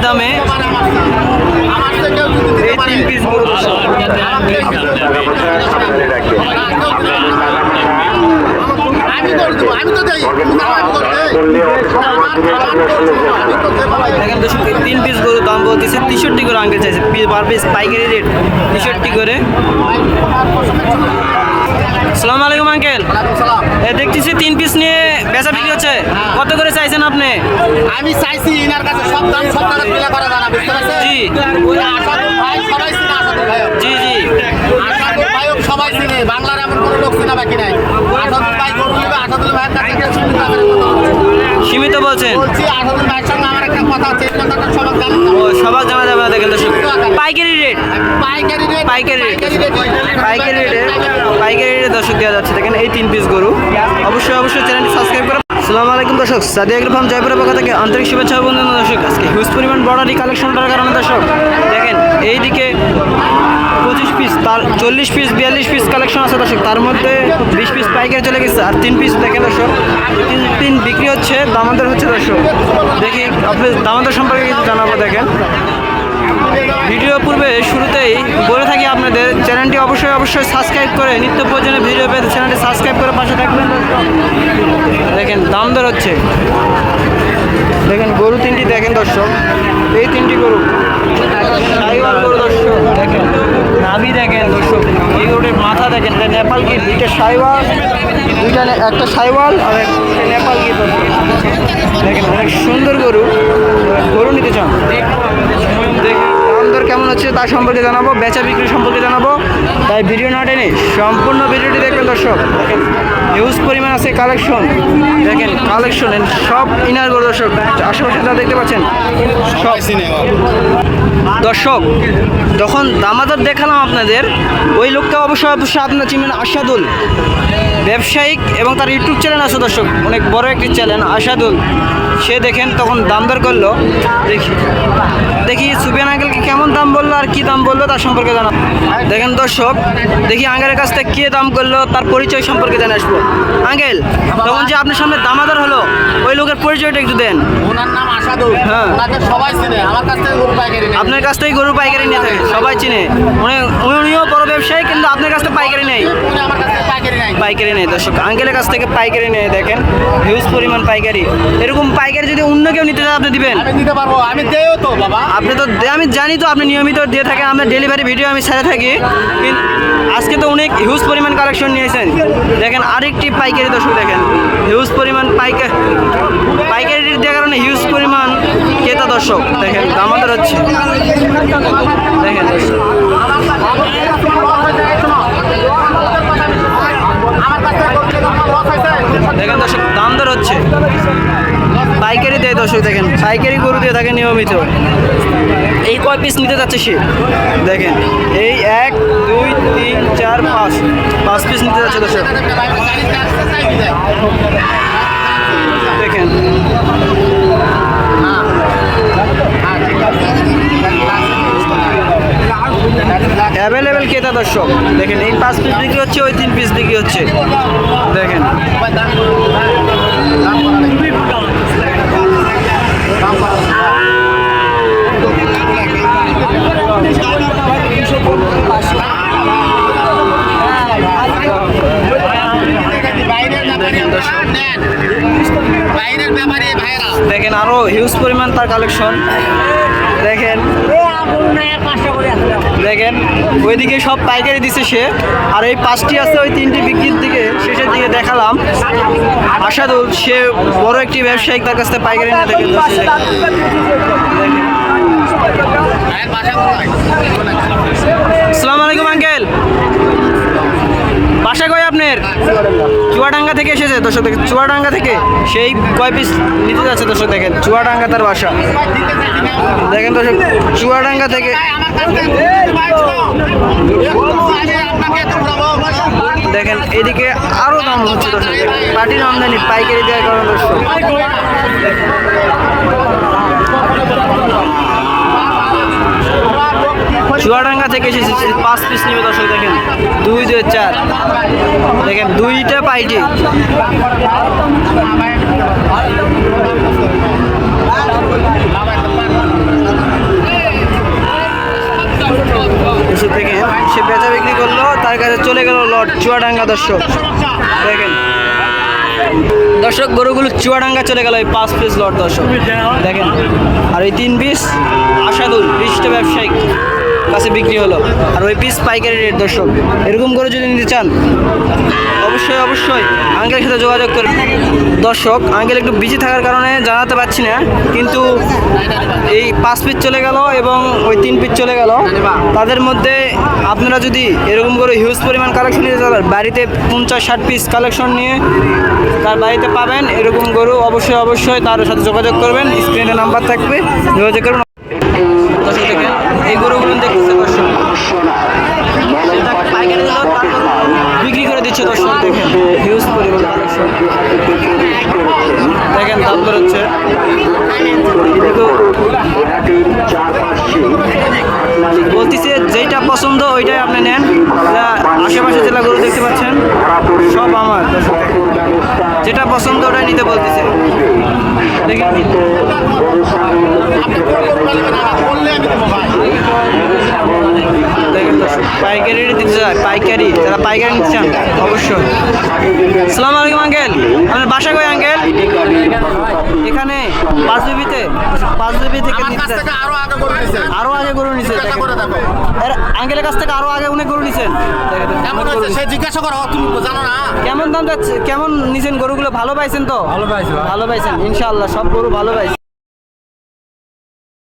দামে এই 3 পিস গরু দেখেন দর্শক 3 পিস গরু দাম বলতেছে 63 করে আঙ্কেল চাইছে পার পিস পাইকারি রেট 63 করে। আসসালামু আলাইকুম আঙ্কেল। দেখতেছি 3 পিস নিয়ে বেচা বিক্রি হচ্ছে, কত করে চাইছেন আপনি? আমি চাইছি ইনার কাছে সব দাম সব টাকা তুলে করা জানা, বুঝতে পারছেন? জি আসাদুল ভাই সবাই চিনে, আসাদুল ভাই জি জি আসাদুল ভাই সবাই চিনে, বাংলার এমন কোনো লোক চিনা বাকি নাই। আসাদুল ভাই গরু নেবে, আসাদুল ভাইয়ের কাছে একটা সীমিত বলছেন। বলছি আসাদুল ভাইয়ের সঙ্গে আমার একটা কথা আছে, এই কথাটা সবার জানা ও সবার জানা যাবে না। দেখেন দর্শক পাইকারি রেট পাইকারি রেট পাইকারি রেট পাইকারি রেটে দর্শক দেওয়া যাচ্ছে। দেখেন এই 3 পিস গরু। অবশ্যই চ্যানেলটি সাবস্ক্রাইব করুন। আসসালামু আলাইকুম দর্শক, সাদিয়া এগ্রো ফার্ম জয়পুরের পক্ষ থেকে আন্তরিক শুভেচ্ছা ও অভিনন্দন দর্শক। আজকে হিউজ পরিমাণ বড়ারি কালেকশনটার কারণে দর্শক দেখেন এইদিকে 25 পিস, তার 40 পিস 42 পিস কালেকশন আছে দর্শক, তার মধ্যে 20 পিস পাইকারি চলে গেছে আর 3 পিস দেখেন দর্শক 3 বিক্রি হচ্ছে, দামাদার হচ্ছে দর্শক। দেখি আপনি দামাদার সম্পর্কে কিছু জানাবো। দেখেন ভিডিও পূর্বে শুরুতেই বলে থাকি আপনাদের চ্যানেলটি অবশ্যই সাবস্ক্রাইব করে নিত্য প্রয়োজনীয় ভিডিও পেতে চ্যানেলটি সাবস্ক্রাইব করে পাশে থাকবেন। দেখেন দাম দর হচ্ছে, দেখেন গরু 3টি দেখেন দর্শক, এই 3টি গরু সাইওয়াল গরু দর্শক। দেখেন নাভি দেখেন দর্শক, এই গরুটির মাথা দেখেন, এটা নেপাল গির, দুইটা সাইওয়াল, একটা সাইওয়াল আর একটা নেপাল গির দর্শক। দেখেন অনেক সুন্দর গরু নিতে চান দেখেন দাম দর কেমন হচ্ছে তার সম্পর্কে জানাবো, বেচা বিক্রি সম্পর্কে জানাবো, তাই ভিডিও না টেনে সম্পূর্ণ ভিডিওটি দেখবেন দর্শক। দেখেন হিউজ পরিমাণ আছে কালেকশন, দেখেন কালেকশন সব ইনার গরু দর্শক, আশেপাশে যা দেখতে পাচ্ছেন সব দর্শক। যখন দামাদার দেখালাম আপনাদের, ওই লোকটা অবশ্যই আপনারা চিনবেন, আসাদুল ব্যবসায়িক এবং তার ইউটিউব চ্যানেল আছে দর্শক, অনেক বড় একটি চ্যানেল আসাদুল। সে দেখেন তখন দাম দর করলো, দেখি সুবিয়ান আঙ্কেলকে কেমন দাম বললো আর কি দাম বললো তার সম্পর্কে জানা। দেখেন দর্শক, দেখি আঙ্কেলের কাছ থেকে কে দাম করলো তার পরিচয় সম্পর্কে জানে আসবো। আঙ্কেল তখন যে আপনার সামনে দামাদার হলো, ওই লোকের পরিচয়টা একটু দেন। ওনার নাম আসাদুল, হ্যাঁ ওনাকে সবাই চিনে, আমার কাছ থেকে গরু পাইকারি নেই। আপনার কাছ থেকে গরু পাইকারি নিয়ে থাকে, সবাই চিনে, উনিও বড় ব্যবসায়ী কিন্তু আপনার কাছ থেকে পাইকারি নেই, উনি আমার কাছ থেকে পাইকারি নেই দর্শক। আঙ্কেলের কাছ থেকে পাইকারি নেই, দেখেন হিউজ পরিমাণ পাইকারি। এরকম পাইকারি যদি অন্য কেউ নিতে চায় আপনি দিবেন? আমি দিতে পারবো, আমি দেও তো বাবা। আপনি তো আমি জানি তো আপনি নিয়মিত দিয়ে থাকেন, আমরা ডেলিভারি ভিডিও আমি ছেড়ে থাকি, কিন্তু আজকে তো অনেক হিউজ পরিমাণ কালেকশন নিয়েছেন। দেখেন আরেকটি পাইকারি দর্শক, দেখেন হিউজ পরিমাণ পাইকারি রেট দেওয়ার কারণে হিউজ পরিমাণ ক্রেতা দর্শক। দেখেন দামাদার হচ্ছে, দেখেন দর্শক দেখেন দর্শক দাম দর হচ্ছে, পাইকারি দেয় দর্শক। দেখেন পাইকারি গরু দিয়ে থাকে নিয়মিত। এই কয় পিস নিতে যাচ্ছে সে? দেখেন এই 1 2 3 4 5 পিস নিতে যাচ্ছে দর্শক। দেখেন অ্যাভেলেবেল ক্রেতা দর্শক। দেখেন এই 5 পিস বিক্রি হচ্ছে, ওই 3 পিস বিক্রি হচ্ছে। দেখেন দেখেন আরো হিউজ পরিমাণ তার কালেকশন। দেখেন ওইদিকে সব পাইকারি দিছে সে, আর এই 5টি আছে, ওই 3টি বিক্রির দিকে শেষের দিকে দেখালাম। আসাদুল সে বড় একটি ব্যবসায়িক, তার কাছ থেকে পাইকারি নিয়ে দেখেন। আসসালামু আলাইকুম আঙ্কেল, বাসা কই আপনার? চুয়াডাঙ্গা থেকে এসেছে দর্শক। দেখেন চুয়াডাঙ্গা থেকে সেই কয় পিস নিতে যাচ্ছে দর্শক। দেখেন চুয়াডাঙ্গা তার বাসা। দেখেন দর্শক চুয়াডাঙ্গা থেকে। দেখেন এদিকে আরো দাম হচ্ছে দর্শক, পার্টির আমদানি পাইকারি দেওয়ার কারণে দর্শক। চুয়াডাঙ্গা থেকে এসেছি, 5 পিস নিবে দর্শক। দেখেন 2 2 4, দেখেন 2টা পাইটি। লট চুয়াডাঙ্গা দর্শক দেখেন দর্শক গরুগুলো চুয়াডাঙ্গা চলে গেল এই 5 পিস লট দর্শক দেখেন আর এই 3 পিস আশাদুল বিশিষ্ট ব্যবসায়িক কাছে বিক্রি হলো আর ওই পিস পাইকারি রেট দর্শক এরকম করে যদি নিতে চান অবশ্যই অবশ্যই আঙ্কেলের সাথে যোগাযোগ করবেন দর্শক আঙ্কেল একটু বিজি থাকার কারণে জানাতে পারছি না কিন্তু এই 5 পিস চলে গেল এবং ওই 3 পিস চলে গেল তাদের মধ্যে আপনারা যদি এরকম করে হিউজ পরিমাণ কালেকশন নিতে চান বাড়িতে 50-60 পিস কালেকশন নিয়ে তার বাড়িতে পাবেন এরকম গরু অবশ্যই অবশ্যই তার সাথে যোগাযোগ করবেন স্ক্রিনে নাম্বার থাকবে যোগাযোগ করুন দর্শক দেখেন এই গরুগুলো দেখতেছে দর্শক এটা পাইকারি দিল তারপর বিক্রি করে দিচ্ছে দর্শক দেখেন হিউজ পরিমাণ কালেকশন দেখেন তারপর হচ্ছে বলতেছে যেটা পছন্দ ওইটাই আপনি নেন আশেপাশে জেলা গরু দেখতে পাচ্ছেন সব আমার দর্শক যেটা পছন্দ ওটাই নিতে বলতেছে দেখেন দেখেন দর্শক পাইকারি দিতে চায় পাইকারি যারা পাইকারি নিতে চান অবশ্যই আসসালামু আলাইকুম আঙ্কেল আপনার বাসা কই আঙ্কেল এখানে 5 বিবিতে থেকে আমার কাছ নিতে থেকে আরো আগে করে দিয়েছে আরো আগে গরু নিছে এটা করে দেখো আঙ্কেলের কাছ থেকে আরো আগে উনি গরু নিছেন দেখেন, কেমন অনেক গরু হয়েছে সে জিজ্ঞাসা করো তুমি তো জানো না কেমন দাম যাচ্ছে কেমন নিছেন গরুগুলো ভালো পাইছেন তো ভালো পাইছেন ইনশাআল্লাহ সব গরু ভালো পাইছেন